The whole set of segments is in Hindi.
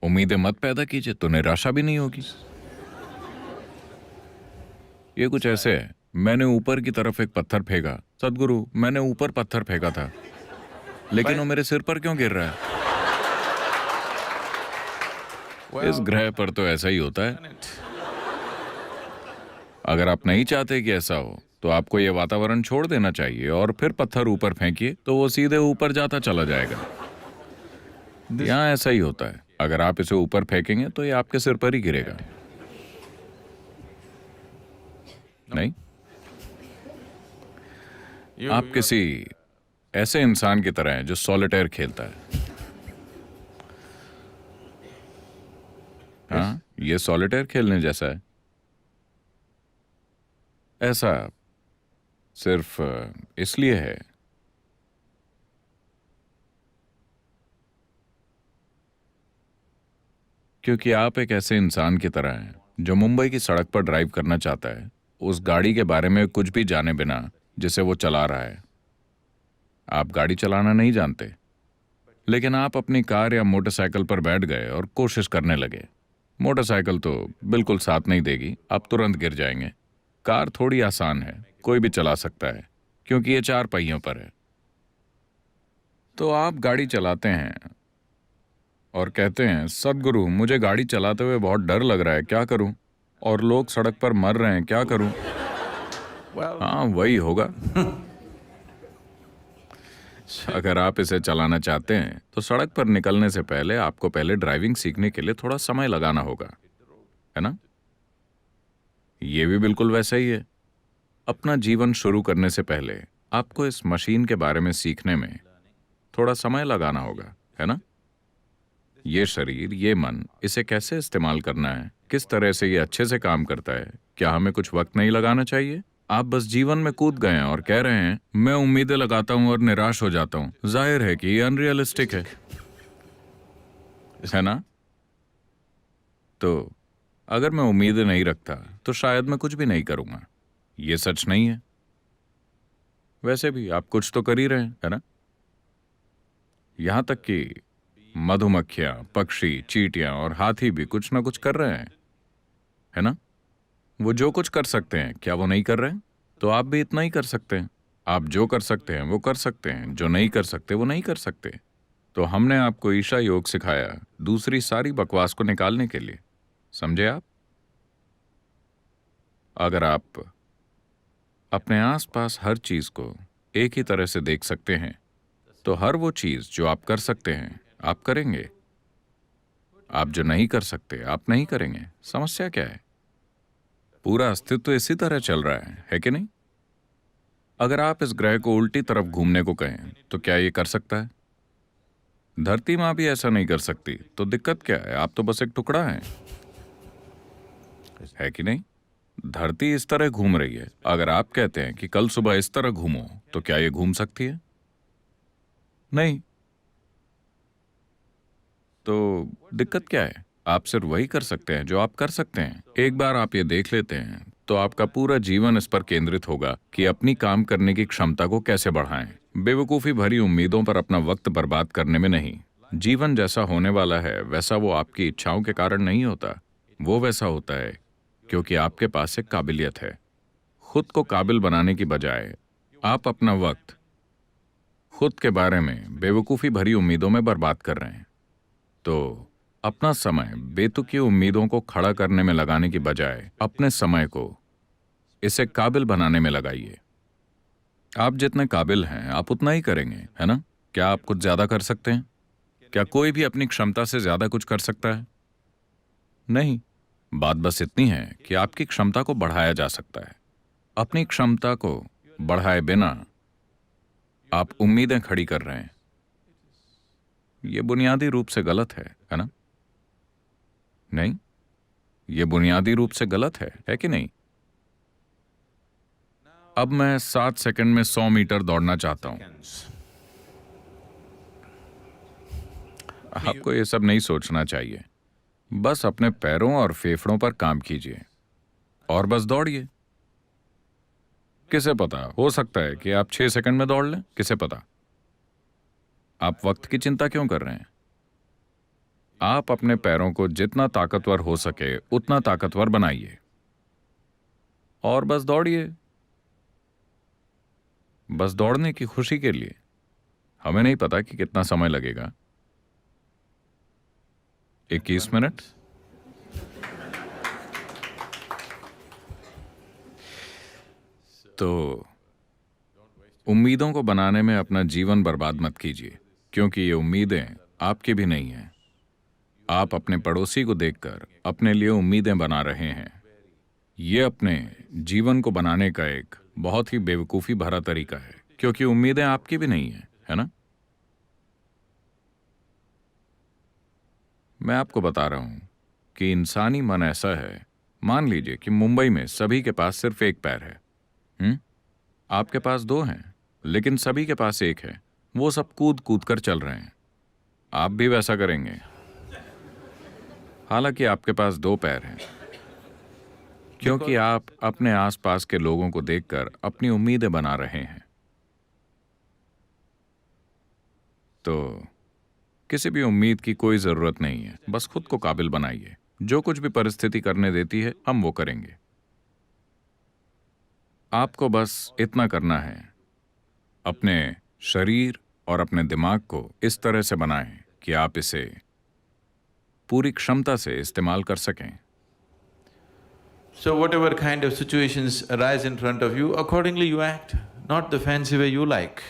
उम्मीदें मत पैदा कीजिए तो निराशा भी नहीं होगी। ये कुछ ऐसे है, मैंने ऊपर की तरफ एक पत्थर फेंका। सदगुरु, मैंने ऊपर पत्थर फेंका था, लेकिन वो मेरे सिर पर क्यों गिर रहा है? इस ग्रह पर तो ऐसा ही होता है। अगर आप नहीं चाहते कि ऐसा हो तो आपको ये वातावरण छोड़ देना चाहिए और फिर पत्थर ऊपर फेंकिए तो वो सीधे ऊपर जाता चला जाएगा। यहाँ ऐसा ही होता है, अगर आप इसे ऊपर फेंकेंगे तो ये आपके सिर पर ही गिरेगा। नहीं, आप किसी ऐसे इंसान की तरह हैं जो सॉलिटेयर खेलता है। हाँ, ये सॉलिटेयर खेलने जैसा है। ऐसा सिर्फ इसलिए है क्योंकि आप एक ऐसे इंसान की तरह हैं जो मुंबई की सड़क पर ड्राइव करना चाहता है, उस गाड़ी के बारे में कुछ भी जाने बिना जिसे वो चला रहा है। आप गाड़ी चलाना नहीं जानते, लेकिन आप अपनी कार या मोटरसाइकिल पर बैठ गए और कोशिश करने लगे। मोटरसाइकिल तो बिल्कुल साथ नहीं देगी, आप तुरंत गिर जाएंगे। कार थोड़ी आसान है, कोई भी चला सकता है क्योंकि ये 4 पहियों पर है। तो आप गाड़ी चलाते हैं और कहते हैं, सदगुरु मुझे गाड़ी चलाते हुए बहुत डर लग रहा है, क्या करूं? और लोग सड़क पर मर रहे हैं, क्या करूं? हाँ, वही होगा। अगर आप इसे चलाना चाहते हैं तो सड़क पर निकलने से पहले आपको पहले ड्राइविंग सीखने के लिए थोड़ा समय लगाना होगा, है ना? ये भी बिल्कुल वैसा ही है। अपना जीवन शुरू करने से पहले आपको इस मशीन के बारे में सीखने में थोड़ा समय लगाना होगा, है ना? ये शरीर, ये मन, इसे कैसे इस्तेमाल करना है, किस तरह से ये अच्छे से काम करता है, क्या हमें कुछ वक्त नहीं लगाना चाहिए? आप बस जीवन में कूद गए हैं और कह रहे हैं, मैं उम्मीदें लगाता हूं और निराश हो जाता हूं। जाहिर है कि ये अनरियलिस्टिक है ना? तो अगर मैं उम्मीदें नहीं रखता तो शायद मैं कुछ भी नहीं करूंगा। ये सच नहीं है। वैसे भी आप कुछ तो कर ही रहे हैं, है ना? यहां तक कि मधुमक्खियां, पक्षी, चींटियां और हाथी भी कुछ ना कुछ कर रहे हैं, है ना? वो जो कुछ कर सकते हैं, क्या वो नहीं कर रहे हैं? तो आप भी इतना ही कर सकते हैं। आप जो कर सकते हैं वो कर सकते हैं, जो नहीं कर सकते वो नहीं कर सकते। तो हमने आपको ईशा योग सिखाया दूसरी सारी बकवास को निकालने के लिए, समझे आप? अगर आप अपने आसपास हर चीज को एक ही तरह से देख सकते हैं तो हर वो चीज जो आप कर सकते हैं आप करेंगे। आप जो नहीं कर सकते आप नहीं करेंगे। समस्या क्या है? पूरा अस्तित्व इसी तरह चल रहा है कि नहीं? अगर आप इस ग्रह को उल्टी तरफ घूमने को कहें तो क्या ये कर सकता है? धरती माँ भी ऐसा नहीं कर सकती, तो दिक्कत क्या है? आप तो बस एक टुकड़ा हैं, है कि नहीं? धरती इस तरह घूम रही है। अगर आप कहते हैं कि कल सुबह इस तरह घूमो तो क्या ये घूम सकती है? नहीं। तो दिक्कत क्या है? आप सिर्फ वही कर सकते हैं जो आप कर सकते हैं। एक बार आप ये देख लेते हैं तो आपका पूरा जीवन इस पर केंद्रित होगा कि अपनी काम करने की क्षमता को कैसे बढ़ाएं। बेवकूफ़ी भरी उम्मीदों पर अपना वक्त बर्बाद करने में नहीं। जीवन जैसा होने वाला है वैसा वो आपकी इच्छाओं के कारण नहीं होता। वो वैसा होता है क्योंकि आपके पास एक काबिलियत है। खुद को काबिल बनाने की बजाय आप अपना वक्त खुद के बारे में बेवकूफ़ी भरी उम्मीदों में बर्बाद कर रहे हैं। तो अपना समय बेतुकी उम्मीदों को खड़ा करने में लगाने की बजाय अपने समय को इसे काबिल बनाने में लगाइए। आप जितने काबिल हैं आप उतना ही करेंगे, है ना? क्या आप कुछ ज्यादा कर सकते हैं? क्या कोई भी अपनी क्षमता से ज्यादा कुछ कर सकता है? नहीं। बात बस इतनी है कि आपकी क्षमता को बढ़ाया जा सकता है। अपनी क्षमता को बढ़ाए बिना आप उम्मीदें खड़ी कर रहे हैं। यह बुनियादी रूप से गलत है ना? नहीं, यह बुनियादी रूप से गलत है कि नहीं? अब मैं 7 सेकंड में 100 मीटर दौड़ना चाहता हूं। आपको यह सब नहीं सोचना चाहिए। बस अपने पैरों और फेफड़ों पर काम कीजिए और बस दौड़िए। किसे पता, हो सकता है कि आप 6 सेकंड में दौड़ लें, किसे पता? आप वक्त की चिंता क्यों कर रहे हैं? आप अपने पैरों को जितना ताकतवर हो सके उतना ताकतवर बनाइए और बस दौड़िए, बस दौड़ने की खुशी के लिए। हमें नहीं पता कि कितना समय लगेगा। 21 मिनट। तो उम्मीदों को बनाने में अपना जीवन बर्बाद मत कीजिए, क्योंकि ये उम्मीदें आपकी भी नहीं हैं। आप अपने पड़ोसी को देखकर अपने लिए उम्मीदें बना रहे हैं। ये अपने जीवन को बनाने का एक बहुत ही बेवकूफ़ी भरा तरीका है, क्योंकि उम्मीदें आपकी भी नहीं हैं, है ना? मैं आपको बता रहा हूं कि इंसानी मन ऐसा है। मान लीजिए कि मुंबई में सभी के पास सिर्फ एक पैर है। आपके पास दो हैं, लेकिन सभी के पास एक है। वो सब कूद कूद कर चल रहे हैं। आप भी वैसा करेंगे, हालांकि आपके पास दो पैर हैं, क्योंकि आप अपने आसपास के लोगों को देखकर अपनी उम्मीदें बना रहे हैं। तो किसी भी उम्मीद की कोई जरूरत नहीं है। बस खुद को काबिल बनाइए। जो कुछ भी परिस्थिति करने देती है, हम वो करेंगे। आपको बस इतना करना है, अपने शरीर और अपने दिमाग को इस तरह से बनाएं कि आप इसे पूरी क्षमता से इस्तेमाल कर सकें। So whatever kind of situations arise in front of you, accordingly you act, not the fancy way you like.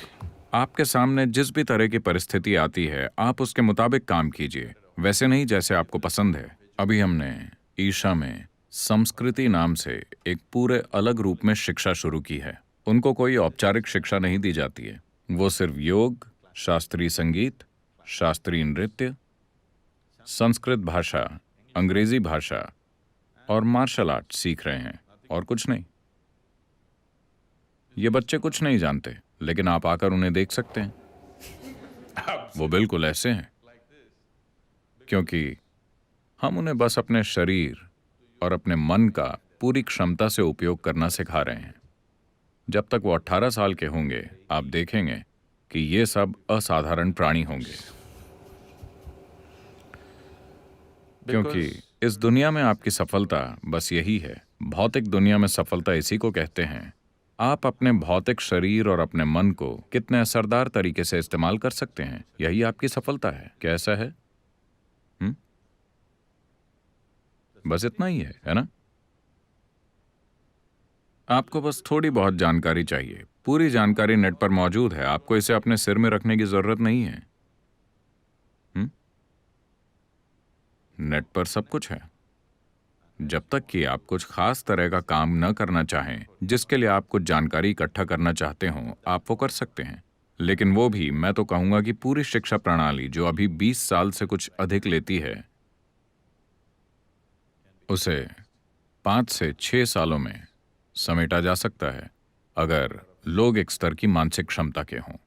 आपके सामने जिस भी तरह की परिस्थिति आती है, आप उसके मुताबिक काम कीजिए, वैसे नहीं जैसे आपको पसंद है। अभी हमने ईशा में संस्कृति नाम से एक पूरे अलग रूप में शिक्षा शुरू की है। उनको कोई औपचारिक शिक्षा नहीं दी जाती है। वो सिर्फ योग, शास्त्रीय संगीत, शास्त्रीय नृत्य, संस्कृत भाषा, अंग्रेजी भाषा और मार्शल आर्ट सीख रहे हैं, और कुछ नहीं। ये बच्चे कुछ नहीं जानते, लेकिन आप आकर उन्हें देख सकते हैं। वो बिल्कुल ऐसे हैं, क्योंकि हम उन्हें बस अपने शरीर और अपने मन का पूरी क्षमता से उपयोग करना सिखा रहे हैं। जब तक वो 18 साल के होंगे, आप देखेंगे कि ये सब असाधारण प्राणी होंगे, क्योंकि इस दुनिया में आपकी सफलता बस यही है। भौतिक दुनिया में सफलता इसी को कहते हैं। आप अपने भौतिक शरीर और अपने मन को कितने असरदार तरीके से इस्तेमाल कर सकते हैं, यही आपकी सफलता है। क्या ऐसा है? बस इतना ही है ना? आपको बस थोड़ी बहुत जानकारी चाहिए। पूरी जानकारी नेट पर मौजूद है। आपको इसे अपने सिर में रखने की जरूरत नहीं है। नेट पर सब कुछ है। जब तक कि आप कुछ खास तरह का काम न करना चाहें, जिसके लिए आप कुछ जानकारी इकट्ठा करना चाहते हो, आप वो कर सकते हैं। लेकिन वो भी, मैं तो कहूंगा कि पूरी शिक्षा प्रणाली जो अभी 20 साल से कुछ अधिक लेती है, उसे 5 से 6 सालों में समेटा जा सकता है, अगर लोग एक स्तर की मानसिक क्षमता के हों।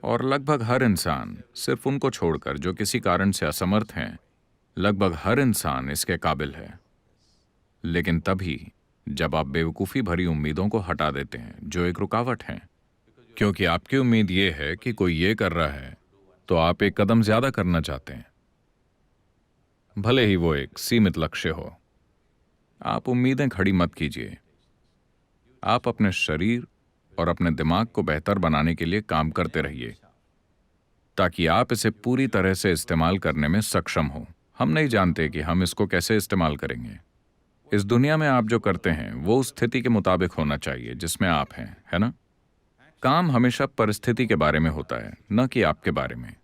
और लगभग हर इंसान, सिर्फ उनको छोड़कर जो किसी कारण से असमर्थ हैं, लगभग हर इंसान इसके काबिल है। लेकिन तभी जब आप बेवकूफ़ी भरी उम्मीदों को हटा देते हैं, जो एक रुकावट है। क्योंकि आपकी उम्मीद ये है कि कोई ये कर रहा है, तो आप एक कदम ज्यादा करना चाहते हैं, भले ही वो एक सीमित लक्ष्य हो। आप उम्मीदें खड़ी मत कीजिए। आप अपने शरीर और अपने दिमाग को बेहतर बनाने के लिए काम करते रहिए, ताकि आप इसे पूरी तरह से इस्तेमाल करने में सक्षम हो। हम नहीं जानते कि हम इसको कैसे इस्तेमाल करेंगे। इस दुनिया में आप जो करते हैं वो उस स्थिति के मुताबिक होना चाहिए जिसमें आप हैं, है ना? काम हमेशा परिस्थिति के बारे में होता है, न कि आपके बारे में।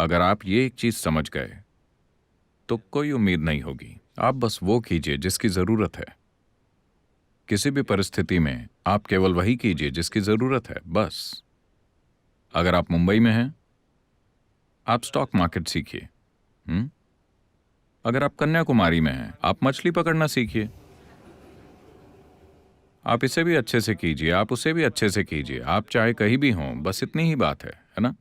अगर आप ये एक चीज समझ गए, तो कोई उम्मीद नहीं होगी। आप बस वो कीजिए जिसकी जरूरत है। किसी भी परिस्थिति में आप केवल वही कीजिए जिसकी जरूरत है, बस। अगर आप मुंबई में हैं, आप स्टॉक मार्केट सीखिए। अगर आप कन्याकुमारी में हैं, आप मछली पकड़ना सीखिए। आप इसे भी अच्छे से कीजिए, आप उसे भी अच्छे से कीजिए। आप चाहे कहीं भी हों, बस इतनी ही बात है ना?